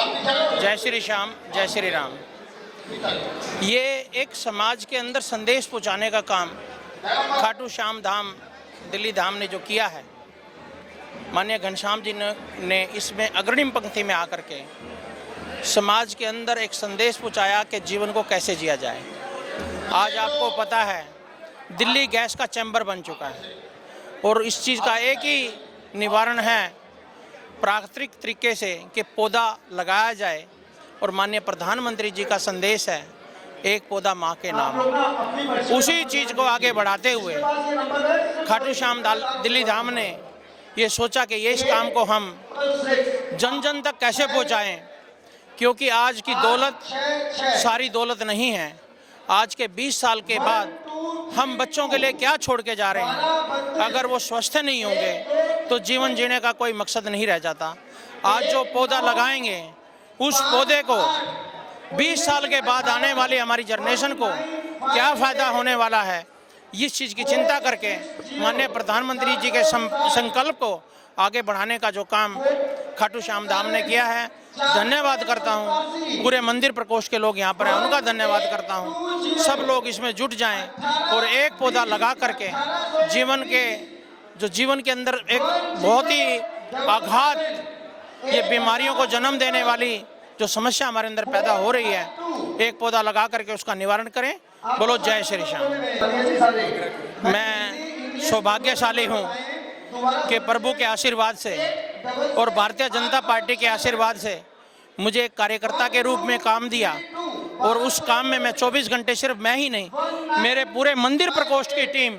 जय श्री श्याम, जय श्री राम। ये एक समाज के अंदर संदेश पहुंचाने का काम खाटू श्याम धाम दिल्ली धाम ने जो किया है, माननीय घनश्याम जी ने इसमें अग्रणी पंक्ति में आकर के समाज के अंदर एक संदेश पहुंचाया कि जीवन को कैसे जिया जाए। आज आपको पता है दिल्ली गैस का चैम्बर बन चुका है और इस चीज़ का एक ही निवारण है प्राकृतिक तरीके से कि पौधा लगाया जाए। और माननीय प्रधानमंत्री जी का संदेश है एक पौधा माँ के नाम। उसी चीज़ को आगे बढ़ाते हुए खाटू श्याम दिल्ली धाम ने ये सोचा कि ये इस काम को हम जन जन तक कैसे पहुँचाएँ, क्योंकि आज की दौलत सारी दौलत नहीं है। आज के 20 साल के बाद हम बच्चों के लिए क्या छोड़ के जा रहे हैं। अगर वो स्वस्थ नहीं होंगे तो जीवन जीने का कोई मकसद नहीं रह जाता। आज जो पौधा लगाएंगे उस पौधे को 20 साल के बाद आने वाली हमारी जनरेशन को क्या फ़ायदा होने वाला है, इस चीज़ की चिंता करके माननीय प्रधानमंत्री जी के संकल्प को आगे बढ़ाने का जो काम खाटू श्याम धाम ने किया है, धन्यवाद करता हूँ। पूरे मंदिर प्रकोष्ठ के लोग यहाँ पर हैं, उनका धन्यवाद करता हूँ। सब लोग इसमें जुट जाएं और एक पौधा लगा करके जीवन के अंदर एक बहुत ही आघात ये बीमारियों को जन्म देने वाली जो समस्या हमारे अंदर पैदा हो रही है, एक पौधा लगा करके उसका निवारण करें। बोलो जय श्री श्याम। मैं सौभाग्यशाली हूँ कि प्रभु के आशीर्वाद से और भारतीय जनता पार्टी के आशीर्वाद से मुझे एक कार्यकर्ता के रूप में काम दिया और उस काम में मैं 24 घंटे, सिर्फ मैं ही नहीं, मेरे पूरे मंदिर प्रकोष्ठ की टीम,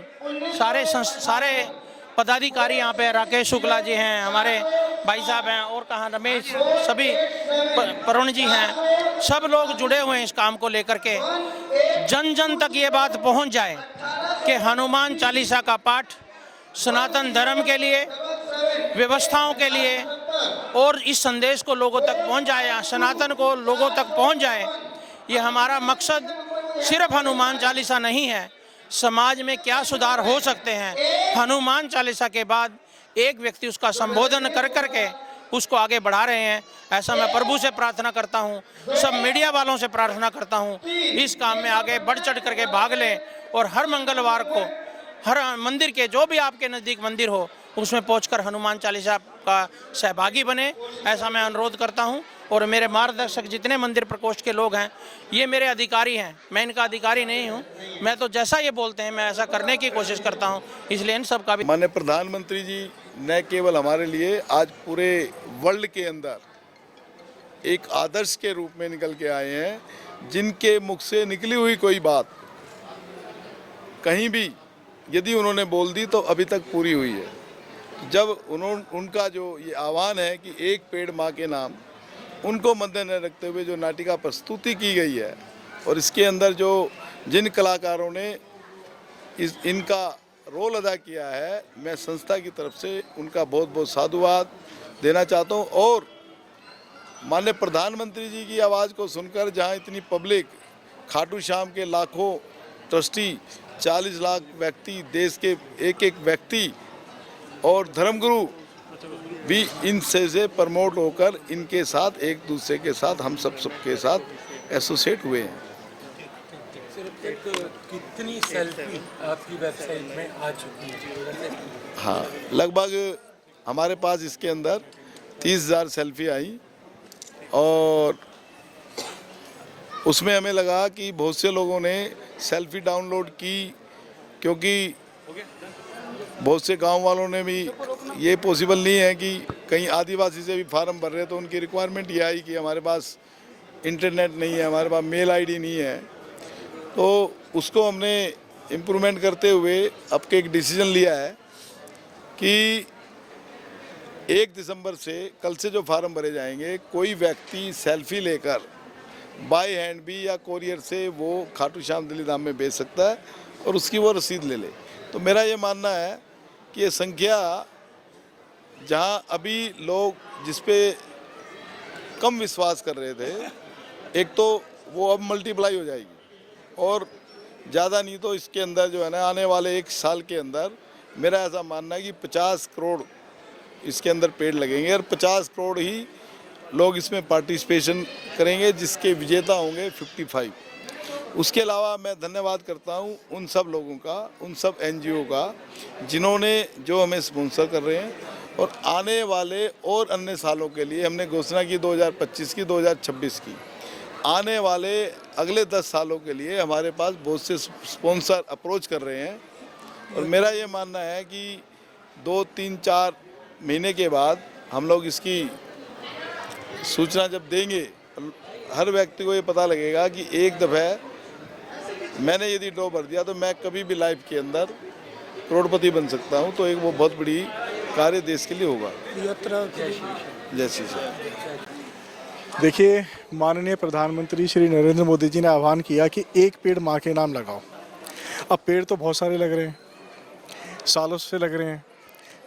सारे पदाधिकारी यहाँ पे, राकेश शुक्ला जी हैं, हमारे भाई साहब हैं, और कहाँ रमेश, सभी परुण जी हैं, सब लोग जुड़े हुए हैं इस काम को लेकर के। जन जन तक ये बात पहुँच जाए कि हनुमान चालीसा का पाठ सनातन धर्म के लिए, व्यवस्थाओं के लिए, और इस संदेश को लोगों तक पहुंच जाए, सनातन को लोगों तक पहुंच जाए। ये हमारा मकसद सिर्फ हनुमान चालीसा नहीं है। समाज में क्या सुधार हो सकते हैं, हनुमान चालीसा के बाद एक व्यक्ति उसका संबोधन कर करके उसको आगे बढ़ा रहे हैं। ऐसा मैं प्रभु से प्रार्थना करता हूँ, सब मीडिया वालों से प्रार्थना करता हूँ, इस काम में आगे बढ़ चढ़ करके भाग लें और हर मंगलवार को हर मंदिर के, जो भी आपके नज़दीक मंदिर हो, उसमें पहुंचकर हनुमान चालीसा का सहभागी बने, ऐसा मैं अनुरोध करता हूं। और मेरे मार्गदर्शक जितने मंदिर प्रकोष्ठ के लोग हैं, ये मेरे अधिकारी हैं, मैं इनका अधिकारी नहीं हूं। मैं तो जैसा ये बोलते हैं मैं ऐसा करने की कोशिश करता हूं, इसलिए इन सब का भी। माननीय प्रधानमंत्री जी न केवल हमारे लिए, आज पूरे वर्ल्ड के अंदर एक आदर्श के रूप में निकल के आए हैं, जिनके मुख से निकली हुई कोई बात कहीं भी यदि उन्होंने बोल दी तो अभी तक पूरी हुई है। जब उनका जो ये आह्वान है कि एक पेड़ माँ के नाम, उनको मद्देनजर रखते हुए जो नाटिका प्रस्तुति की गई है और इसके अंदर जो जिन कलाकारों ने इनका रोल अदा किया है, मैं संस्था की तरफ से उनका बहुत बहुत साधुवाद देना चाहता हूँ। और माननीय प्रधानमंत्री जी की आवाज़ को सुनकर जहाँ इतनी पब्लिक, खाटू श्याम के लाखों ट्रस्टी, 40 लाख व्यक्ति, देश के एक एक व्यक्ति और धर्मगुरु भी इनसे प्रमोट होकर इनके साथ, एक दूसरे के साथ, हम सबके साथ एसोसिएट हुए हैं। कितनी सेल्फी आपकी वेबसाइट में आ चुकी है? हाँ, लगभग हमारे पास इसके अंदर 30,000 सेल्फी आई और उसमें हमें लगा कि बहुत से लोगों ने सेल्फी डाउनलोड की, क्योंकि बहुत से गांव वालों ने भी, ये पॉसिबल नहीं है कि कहीं आदिवासी से भी फार्म भर रहे, तो उनकी रिक्वायरमेंट ये आई कि हमारे पास इंटरनेट नहीं है, हमारे पास मेल आईडी नहीं है। तो उसको हमने इम्प्रूवमेंट करते हुए अब के एक डिसीजन लिया है कि 1 दिसंबर से, कल से जो फार्म भरे जाएंगे, कोई व्यक्ति सेल्फी लेकर बाय हैंड भी या कोरियर से वो खाटू श्याम दिल्ली धाम में भेज सकता है और उसकी वो रसीद ले ले। तो मेरा ये मानना है कि ये संख्या, जहां अभी लोग जिस पे कम विश्वास कर रहे थे, एक तो वो अब मल्टीप्लाई हो जाएगी और ज़्यादा नहीं तो इसके अंदर जो है ना, आने वाले 1 साल के अंदर मेरा ऐसा मानना है कि 50 करोड़ इसके अंदर पेड़ लगेंगे और 50 करोड़ ही लोग इसमें पार्टिसिपेशन करेंगे, जिसके विजेता होंगे 55। उसके अलावा मैं धन्यवाद करता हूँ उन सब लोगों का, उन सब NGO का, जिन्होंने जो हमें स्पॉन्सर कर रहे हैं। और आने वाले और अन्य सालों के लिए हमने घोषणा की 2025 की, 2026 की। आने वाले अगले 10 सालों के लिए हमारे पास बहुत से स्पॉन्सर अप्रोच कर रहे हैं। और मेरा ये मानना है कि 2, 3, 4 महीने के बाद हम लोग इसकी सूचना जब देंगे, हर व्यक्ति को ये पता लगेगा कि एक दफ़ा मैंने यदि ड्रॉ भर दिया तो मैं कभी भी लाइफ के अंदर करोड़पति बन सकता हूँ। तो एक वो बहुत बड़ी कार्य देश के लिए होगा। जय श्री राम। देखिए, माननीय प्रधानमंत्री श्री नरेंद्र मोदी जी ने आह्वान किया कि एक पेड़ माँ के नाम लगाओ। अब पेड़ तो बहुत सारे लग रहे हैं, सालों से लग रहे हैं।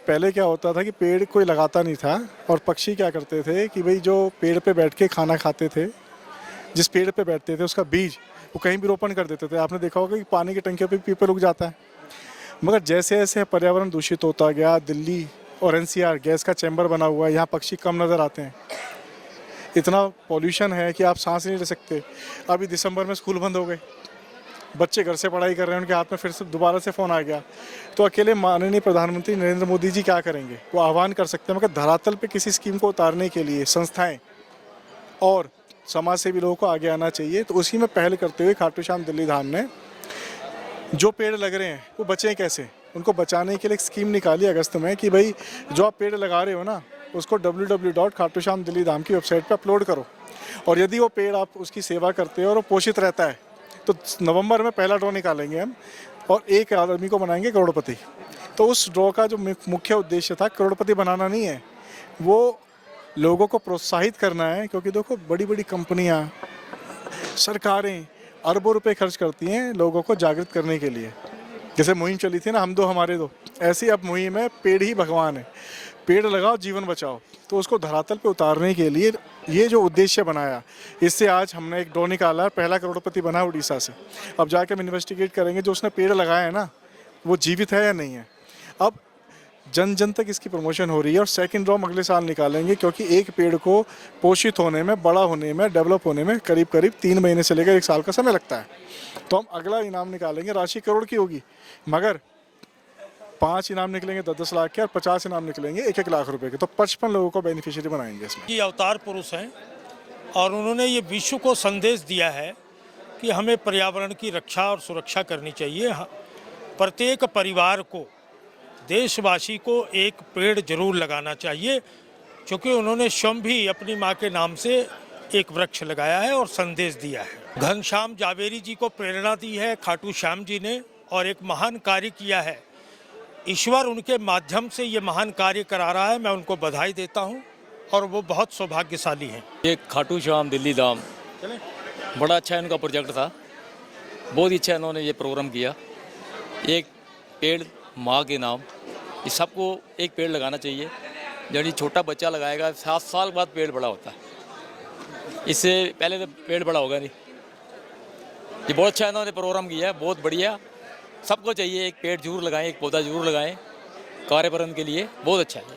पहले क्या होता था कि पेड़ कोई लगाता नहीं था और पक्षी क्या करते थे कि भाई जो पेड़ पे बैठ के खाना खाते थे, जिस पेड़ पे बैठते थे उसका बीज वो कहीं भी रोपण कर देते थे। आपने देखा होगा कि पानी की टंकियों पे पीपल उग जाता है। मगर जैसे जैसे पर्यावरण दूषित होता गया, दिल्ली और NCR गैस का चैम्बर बना हुआ है, यहाँ पक्षी कम नज़र आते हैं। इतना पॉल्यूशन है कि आप सांस नहीं ले सकते। अभी दिसंबर में स्कूल बंद हो गए, बच्चे घर से पढ़ाई कर रहे हैं, उनके हाथ में फिर से दोबारा से फ़ोन आ गया। तो अकेले माननीय प्रधानमंत्री नरेंद्र मोदी जी क्या करेंगे? वो आह्वान कर सकते हैं, मगर धरातल पे किसी स्कीम को उतारने के लिए संस्थाएं और समाज सेवी लोगों को आगे आना चाहिए। तो उसी में पहल करते हुए खाटू श्याम दिल्ली धाम ने जो पेड़ लग रहे हैं वो बचें कैसे, उनको बचाने के लिए एक स्कीम निकाली अगस्त में कि भाई जो आप पेड़ लगा रहे हो ना, उसको www.खाटूश्यामदिल्लीधाम की वेबसाइट पे अपलोड करो। और यदि वो पेड़ आप उसकी सेवा करते हो और वो पोषित रहता है तो नवंबर में पहला ड्रॉ निकालेंगे हम और एक आदमी को बनाएंगे करोड़पति। तो उस ड्रॉ का जो मुख्य उद्देश्य था करोड़पति बनाना नहीं है, वो लोगों को प्रोत्साहित करना है। क्योंकि देखो, बड़ी बड़ी कंपनियां, सरकारें अरबों रुपए खर्च करती हैं लोगों को जागृत करने के लिए। जैसे मुहिम चली थी ना, हम दो हमारे दो, ऐसी अब मुहिम है पेड़ ही भगवान है, पेड़ लगाओ जीवन बचाओ। तो उसको धरातल पे उतारने के लिए ये जो उद्देश्य बनाया, इससे आज हमने एक ड्रॉ निकाला है, पहला करोड़पति बना उड़ीसा से। अब जाके हम इन्वेस्टिगेट करेंगे जो उसने पेड़ लगाया है ना, वो जीवित है या नहीं है। अब जन जन तक इसकी प्रमोशन हो रही है और सेकंड ड्रॉ अगले साल निकालेंगे। क्योंकि एक पेड़ को पोषित होने में, बड़ा होने में, डेवलप होने में करीब 3 महीने से लेकर 1 साल का समय लगता है। तो हम अगला इनाम निकालेंगे, राशि करोड़ की होगी, मगर 5 इनाम निकलेंगे 10-10 लाख के और 50 इनाम निकलेंगे 1-1 लाख रुपए के। तो 55 लोगों को बेनिफिशियरी बनाएंगे इसमें। ये अवतार पुरुष हैं और उन्होंने ये विश्व को संदेश दिया है कि हमें पर्यावरण की रक्षा और सुरक्षा करनी चाहिए। प्रत्येक परिवार को, देशवासी को एक पेड़ जरूर लगाना चाहिए, क्योंकि उन्होंने स्वयं भी अपनी माँ के नाम से एक वृक्ष लगाया है और संदेश दिया है। घनश्याम जावेरी जी को प्रेरणा दी है खाटू श्याम जी ने और एक महान कार्य किया है। ईश्वर उनके माध्यम से ये महान कार्य करा रहा है, मैं उनको बधाई देता हूँ और वो बहुत सौभाग्यशाली हैं। ये खाटू श्याम दिल्ली धाम बड़ा अच्छा इनका प्रोजेक्ट था, बहुत ही अच्छा इन्होंने ये प्रोग्राम किया। एक पेड़ माँ के नाम, इस सबको एक पेड़ लगाना चाहिए। जब छोटा बच्चा लगाएगा 7 साल बाद पेड़ बड़ा होता है, इससे पहले तो पेड़ बड़ा होगा नहीं। ये बहुत अच्छा इन्होंने प्रोग्राम किया है, बहुत बढ़िया। सबको चाहिए एक पेड़ जरूर लगाएं, एक पौधा जरूर लगाएं, पर्यावरण के लिए बहुत अच्छा है।